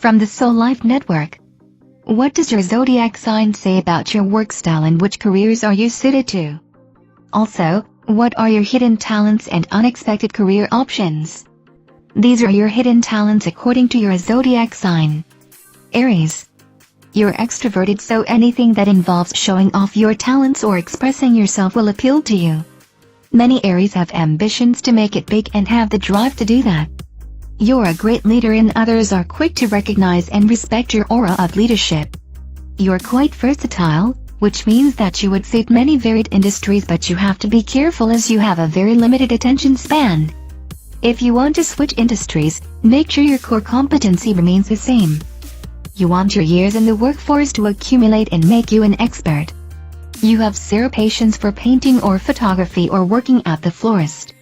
from the Soul Life Network. What does your zodiac sign say about your work style and which careers are you suited to? Also, what are your hidden talents and unexpected career options? These are your hidden talents according to your zodiac sign. Aries. You're extroverted, so anything that involves showing off your talents or expressing yourself will appeal to you. Many Aries have ambitions to make it big and have the drive to do that. You're a great leader and others are quick to recognize and respect your aura of leadership. You're quite versatile, which means that you would suit many varied industries, but you have to be careful as you have a very limited attention span. If you want to switch industries, make sure your core competency remains the same. You want your years in the workforce to accumulate and make you an expert. You have zero patience for painting or photography or working at the florist.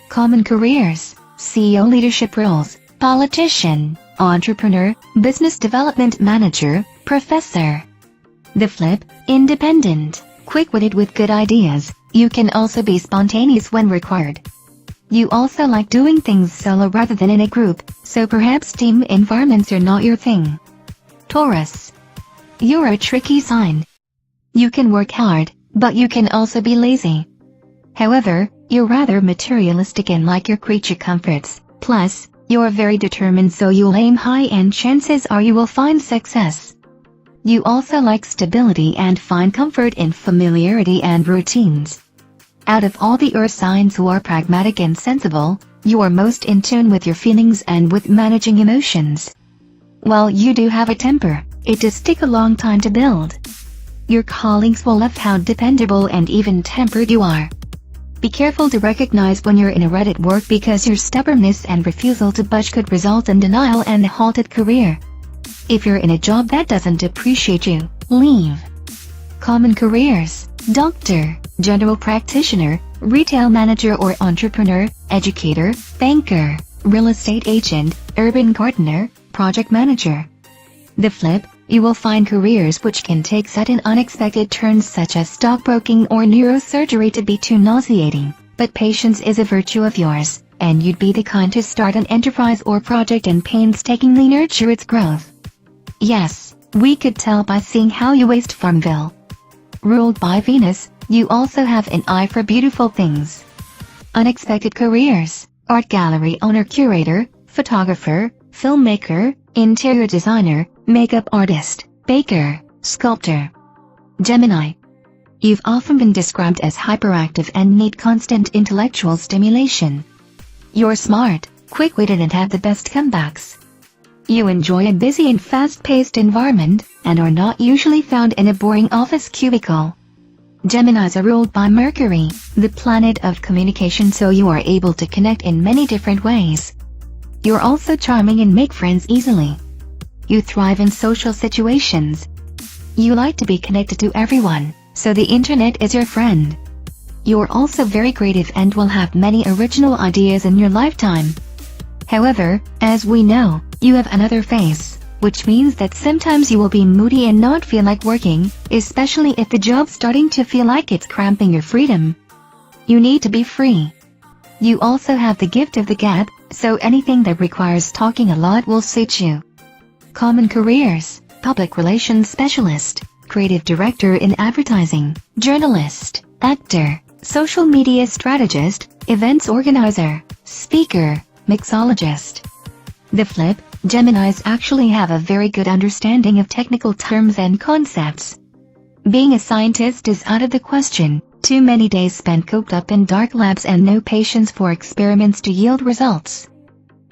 Common careers: CEO leadership roles, politician, entrepreneur, business development manager, professor. The flip: independent, quick-witted with good ideas. You can also be spontaneous when required. You also like doing things solo rather than in a group, so perhaps team environments are not your thing. Taurus. You're a tricky sign. You can work hard, but you can also be lazy. However, you're rather materialistic and like your creature comforts. Plus, you're very determined, so you'll aim high and chances are you will find success. You also like stability and find comfort in familiarity and routines. Out of all the earth signs who are pragmatic and sensible, you are most in tune with your feelings and with managing emotions. While you do have a temper, it does take a long time to build. Your colleagues will love how dependable and even-tempered you are. Be careful to recognize when you're in a rut at work, because your stubbornness and refusal to budge could result in denial and a halted career. If you're in a job that doesn't appreciate you, leave. Common careers: doctor, general practitioner, retail manager or entrepreneur, educator, banker, real estate agent, urban gardener, project manager. The flip: you will find careers which can take sudden unexpected turns, such as stockbroking or neurosurgery, to be too nauseating, but patience is a virtue of yours, and you'd be the kind to start an enterprise or project and painstakingly nurture its growth. Yes, we could tell by seeing how you waste Farmville. Ruled by Venus, you also have an eye for beautiful things. Unexpected careers: art gallery owner, curator, photographer, filmmaker, interior designer, makeup artist, baker, sculptor. Gemini. You've often been described as hyperactive and need constant intellectual stimulation. You're smart, quick-witted and have the best comebacks. You enjoy a busy and fast-paced environment, and are not usually found in a boring office cubicle. Geminis are ruled by Mercury, the planet of communication, so you are able to connect in many different ways. You're also charming and make friends easily. You thrive in social situations. You like to be connected to everyone, so the internet is your friend. You're also very creative and will have many original ideas in your lifetime. However, as we know, you have another face, which means that sometimes you will be moody and not feel like working, especially if the job's starting to feel like it's cramping your freedom. You need to be free. You also have the gift of the gab, so anything that requires talking a lot will suit you. Common careers: public relations specialist, creative director in advertising, journalist, actor, social media strategist, events organizer, speaker, mixologist. The flip: Geminis actually have a very good understanding of technical terms and concepts. Being a scientist is out of the question. Too many days spent cooped up in dark labs and no patience for experiments to yield results.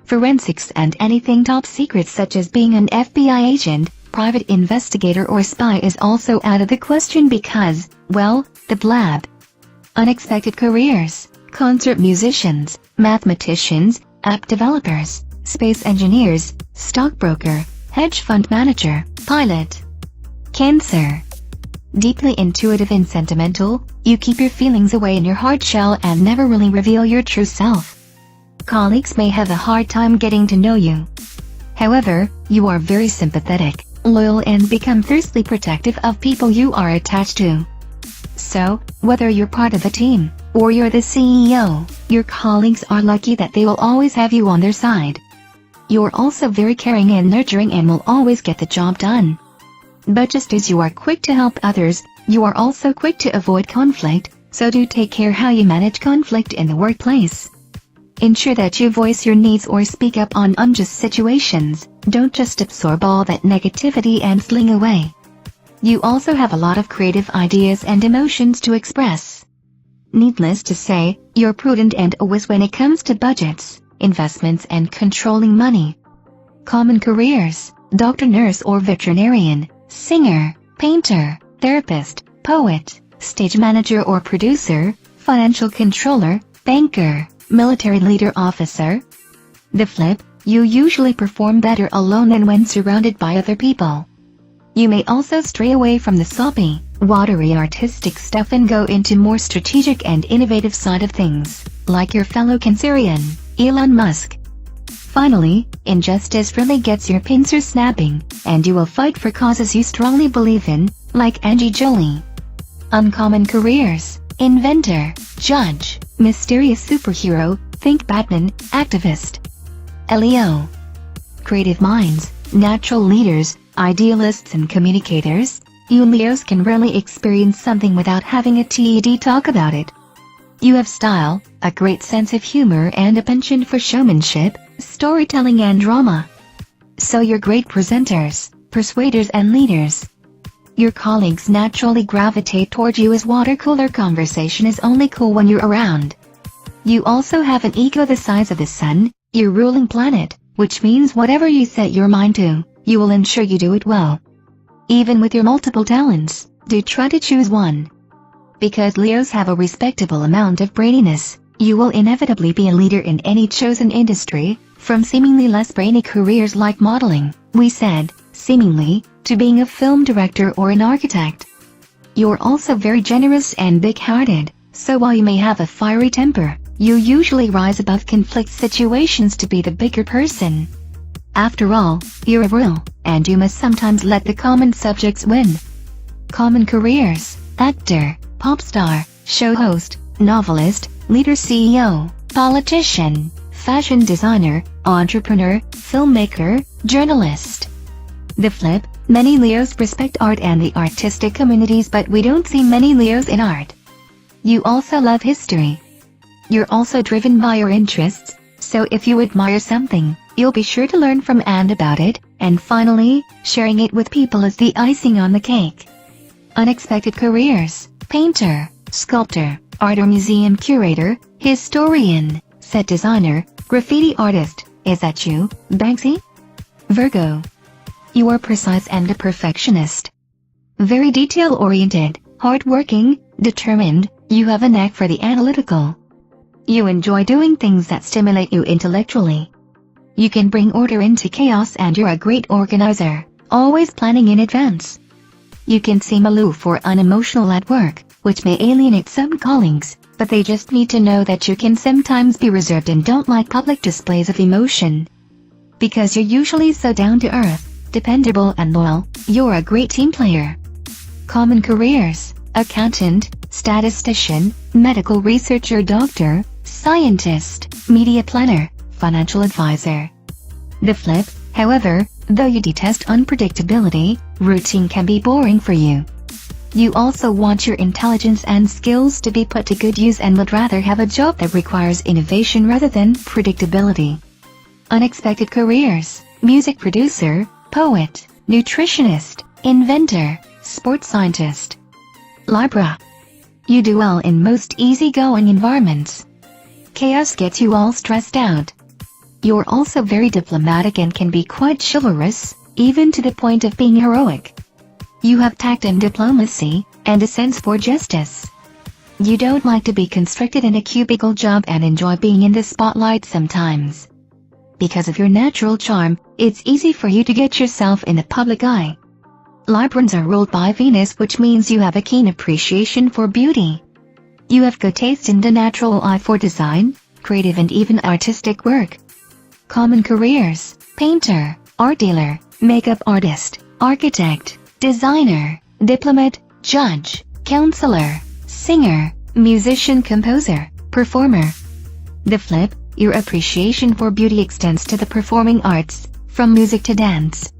Forensics and anything top secret, such as being an FBI agent, private investigator or spy, is also out of the question because, well, the blab. Unexpected careers: concert musicians, mathematicians, app developers, space engineers, stockbroker, hedge fund manager, pilot. Cancer. Deeply intuitive and sentimental, you keep your feelings away in your hard shell and never really reveal your true self. Colleagues may have a hard time getting to know you. However, you are very sympathetic, loyal and become fiercely protective of people you are attached to. So, whether you're part of a team, or you're the CEO, your colleagues are lucky that they will always have you on their side. You're also very caring and nurturing and will always get the job done. But just as you are quick to help others, you are also quick to avoid conflict, so do take care how you manage conflict in the workplace. Ensure that you voice your needs or speak up on unjust situations. Don't just absorb all that negativity and fling away. You also have a lot of creative ideas and emotions to express. Needless to say, you're prudent and wise when it comes to budgets, investments and controlling money. Common careers: doctor, nurse or veterinarian, singer, painter, therapist, poet, stage manager or producer, financial controller, banker, military leader, officer. The flip: you usually perform better alone than when surrounded by other people. You may also stray away from the soppy, watery artistic stuff and go into more strategic and innovative side of things, like your fellow Cancerian, Elon Musk. Finally, injustice really gets your pincers snapping, and you will fight for causes you strongly believe in, like Angie Jolie. Uncommon careers: inventor, judge, mysterious superhero, think Batman, activist. Leo. Creative minds, natural leaders, idealists and communicators. You Leos can rarely experience something without having a TED talk about it. You have style, a great sense of humor and a penchant for showmanship, storytelling and drama. So you're great presenters, persuaders and leaders. Your colleagues naturally gravitate toward you as water cooler conversation is only cool when you're around. You also have an ego the size of the sun, your ruling planet, which means whatever you set your mind to, you will ensure you do it well. Even with your multiple talents, do try to choose one. Because Leos have a respectable amount of braininess, you will inevitably be a leader in any chosen industry, from seemingly less brainy careers like modeling, we said, seemingly, to being a film director or an architect. You're also very generous and big-hearted, so while you may have a fiery temper, you usually rise above conflict situations to be the bigger person. After all, you're a real, and you must sometimes let the common subjects win. Common careers: actor, pop star, show host, novelist, leader, CEO, politician, fashion designer, entrepreneur, filmmaker, journalist. The flip: many Leos respect art and the artistic communities, but we don't see many Leos in art. You also love history. You're also driven by your interests, so if you admire something, you'll be sure to learn from and about it, and finally, sharing it with people is the icing on the cake. Unexpected careers: painter, sculptor, art or museum curator, historian, set designer, graffiti artist. Is that you, Banksy? Virgo. You are precise and a perfectionist. Very detail-oriented, hard-working, determined. You have a knack for the analytical. You enjoy doing things that stimulate you intellectually. You can bring order into chaos and you're a great organizer, always planning in advance. You can seem aloof or unemotional at work, which may alienate some colleagues, but they just need to know that you can sometimes be reserved and don't like public displays of emotion. Because you're usually so down-to-earth, dependable and loyal, you're a great team player. Common careers: accountant, statistician, medical researcher, doctor, scientist, media planner, financial advisor. The flip: however, though you detest unpredictability, routine can be boring for you. You also want your intelligence and skills to be put to good use and would rather have a job that requires innovation rather than predictability. Unexpected careers: music producer, poet, nutritionist, inventor, sports scientist. Libra. You do well in most easygoing environments. Chaos gets you all stressed out. You're also very diplomatic and can be quite chivalrous, even to the point of being heroic. You have tact and diplomacy, and a sense for justice. You don't like to be constricted in a cubicle job and enjoy being in the spotlight sometimes. Because of your natural charm, it's easy for you to get yourself in the public eye. Librans are ruled by Venus, which means you have a keen appreciation for beauty. You have good taste and a natural eye for design, creative and even artistic work. Common careers: painter, art dealer, makeup artist, architect, designer, diplomat, judge, counselor, singer, musician, composer, performer. The flip: Your appreciation for beauty extends to the performing arts, from music to dance.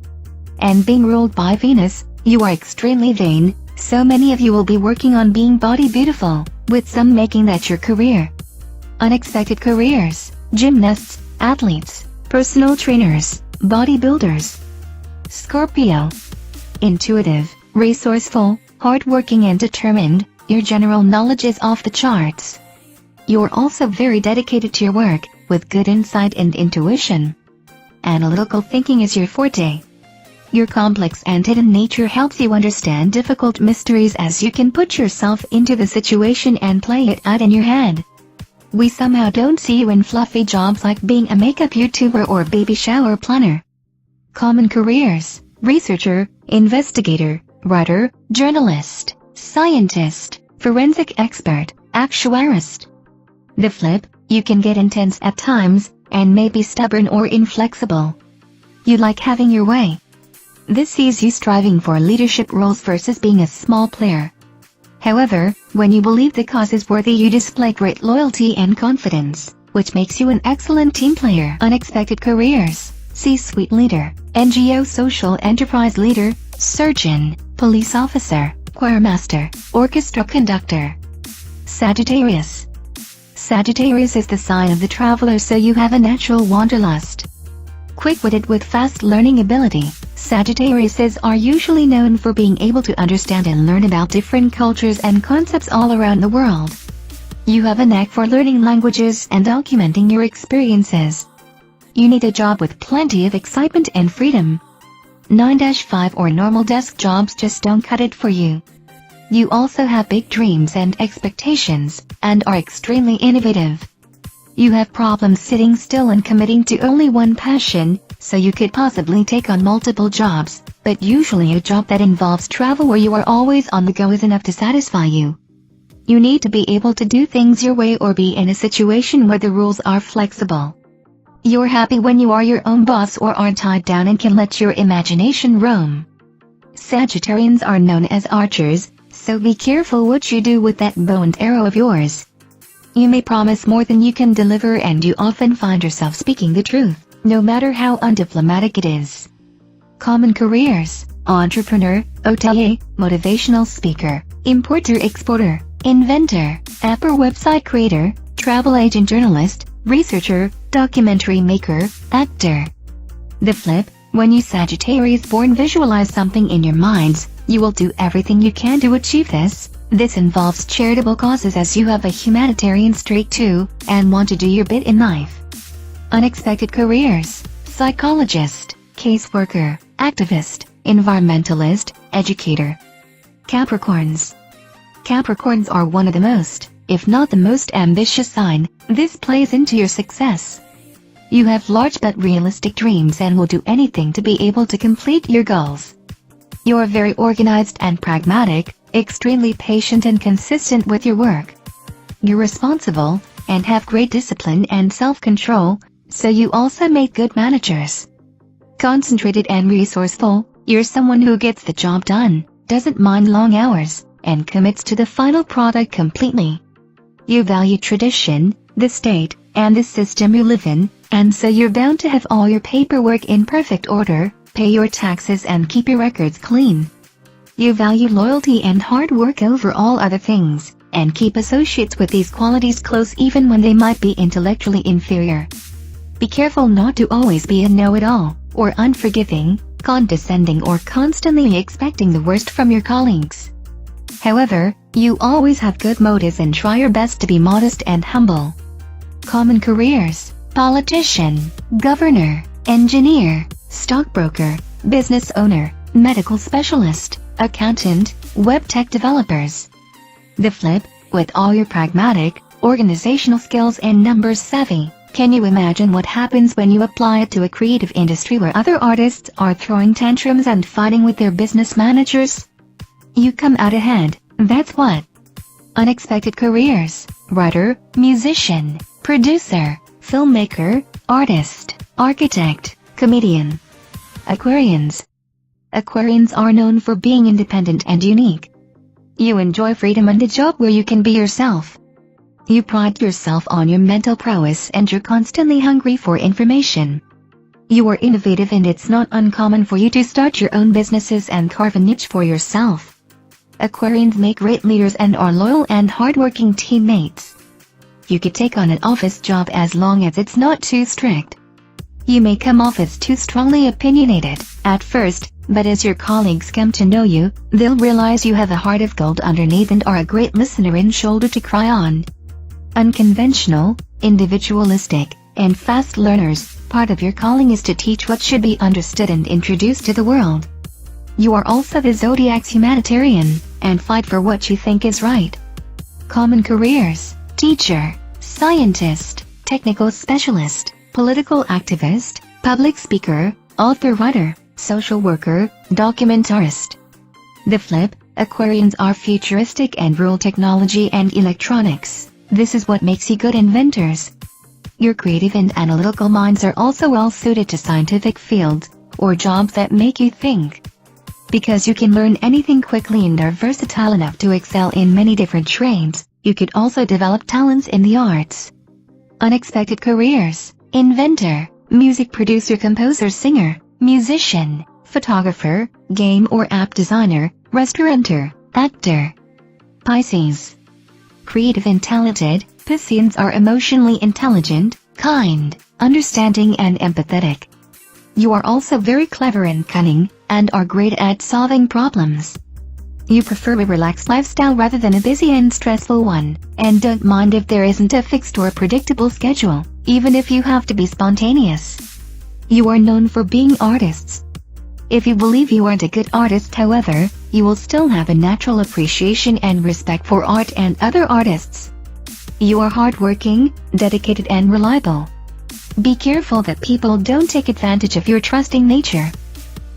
And being ruled by Venus, you are extremely vain, so many of you will be working on being body beautiful, with some making that your career. Unexpected careers: gymnasts, athletes, personal trainers, bodybuilders. Scorpio. Intuitive, resourceful, hardworking and determined, your general knowledge is off the charts. You're also very dedicated to your work, with good insight and intuition. Analytical thinking is your forte. Your complex and hidden nature helps you understand difficult mysteries as you can put yourself into the situation and play it out in your head. We somehow don't see you in fluffy jobs like being a makeup YouTuber or baby shower planner. Common careers: researcher, investigator, writer, journalist, scientist, forensic expert, actuarist. The flip: you can get intense at times, and may be stubborn or inflexible. You like having your way. This sees you striving for leadership roles versus being a small player. However, when you believe the cause is worthy, you display great loyalty and confidence, which makes you an excellent team player. Unexpected careers: C-suite leader, NGO social enterprise leader, surgeon, police officer, choir master, orchestra conductor. Sagittarius. Sagittarius is the sign of the traveler, so you have a natural wanderlust. Quick-witted with fast learning ability, Sagittariuses are usually known for being able to understand and learn about different cultures and concepts all around the world. You have a knack for learning languages and documenting your experiences. You need a job with plenty of excitement and freedom. 9-5 or normal desk jobs just don't cut it for you. You also have big dreams and expectations, and are extremely innovative. You have problems sitting still and committing to only one passion, so you could possibly take on multiple jobs, but usually a job that involves travel where you are always on the go is enough to satisfy you. You need to be able to do things your way or be in a situation where the rules are flexible. You're happy when you are your own boss or aren't tied down and can let your imagination roam. Sagittarians are known as archers, so be careful what you do with that bow and arrow of yours. You may promise more than you can deliver, and you often find yourself speaking the truth, no matter how undiplomatic it is. Common careers: entrepreneur, hotelier, motivational speaker, importer-exporter, inventor, app or website creator, travel agent, journalist, researcher, documentary maker, actor. The flip: when you Sagittarius born visualize something in your minds, you will do everything you can to achieve this. This involves charitable causes as you have a humanitarian streak too, and want to do your bit in life. Unexpected careers: psychologist, caseworker, activist, environmentalist, educator. Capricorns. Capricorns are one of the most, if not the most ambitious sign. This plays into your success. You have large but realistic dreams and will do anything to be able to complete your goals. You are very organized and pragmatic, extremely patient and consistent with your work. You're responsible, and have great discipline and self-control, so you also make good managers. Concentrated and resourceful, you're someone who gets the job done, doesn't mind long hours, and commits to the final product completely. You value tradition, the state, and the system you live in, and so you're bound to have all your paperwork in perfect order, pay your taxes and keep your records clean. You value loyalty and hard work over all other things, and keep associates with these qualities close even when they might be intellectually inferior. Be careful not to always be a know-it-all, or unforgiving, condescending or constantly expecting the worst from your colleagues. However, you always have good motives and try your best to be modest and humble. Common careers: politician, governor, engineer, stockbroker, business owner, medical specialist, accountant, web tech developers. The flip: with all your pragmatic, organizational skills and numbers savvy, can you imagine what happens when you apply it to a creative industry where other artists are throwing tantrums and fighting with their business managers? You come out ahead, that's what. Unexpected careers: writer, musician, producer, filmmaker, artist, architect, comedian. Aquarians. Aquarians are known for being independent and unique. You enjoy freedom and a job where you can be yourself. You pride yourself on your mental prowess and you're constantly hungry for information. You are innovative and it's not uncommon for you to start your own businesses and carve a niche for yourself. Aquarians make great leaders and are loyal and hardworking teammates. You could take on an office job as long as it's not too strict. You may come off as too strongly opinionated at first, but as your colleagues come to know you, they'll realize you have a heart of gold underneath and are a great listener and shoulder to cry on. Unconventional, individualistic, and fast learners, part of your calling is to teach what should be understood and introduced to the world. You are also the Zodiac's humanitarian, and fight for what you think is right. Common careers: teacher, scientist, technical specialist, political activist, public speaker, author-writer, social worker, documentarist. The flip: Aquarians are futuristic and rule technology and electronics. This is what makes you good inventors. Your creative and analytical minds are also well suited to scientific fields, or jobs that make you think. Because you can learn anything quickly and are versatile enough to excel in many different trades, you could also develop talents in the arts. Unexpected careers: inventor, music producer, composer, singer, musician, photographer, game or app designer, restaurateur, actor. Pisces: creative and talented, Pisceans are emotionally intelligent, kind, understanding and empathetic. You are also very clever and cunning, and are great at solving problems. You prefer a relaxed lifestyle rather than a busy and stressful one, and don't mind if there isn't a fixed or predictable schedule, even if you have to be spontaneous. You are known for being artists. If you believe you aren't a good artist, however, you will still have a natural appreciation and respect for art and other artists. You are hardworking, dedicated and reliable. Be careful that people don't take advantage of your trusting nature.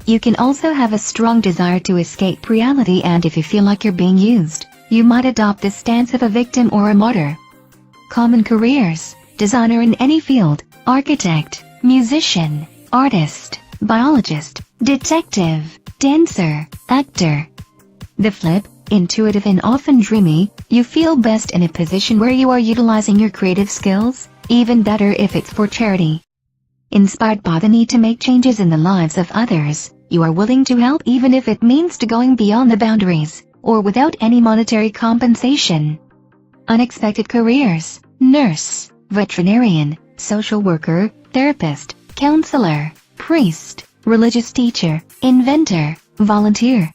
You can also have a strong desire to escape reality, and if you feel like you're being used, you might adopt the stance of a victim or a martyr. Common careers: designer in any field, architect, musician, artist, biologist, detective, dancer, actor. The flip: intuitive and often dreamy, you feel best in a position where you are utilizing your creative skills, even better if it's for charity. Inspired by the need to make changes in the lives of others, you are willing to help even if it means to going beyond the boundaries, or without any monetary compensation. Unexpected careers: nurse, veterinarian, social worker, therapist, counselor, priest, religious teacher, inventor, volunteer.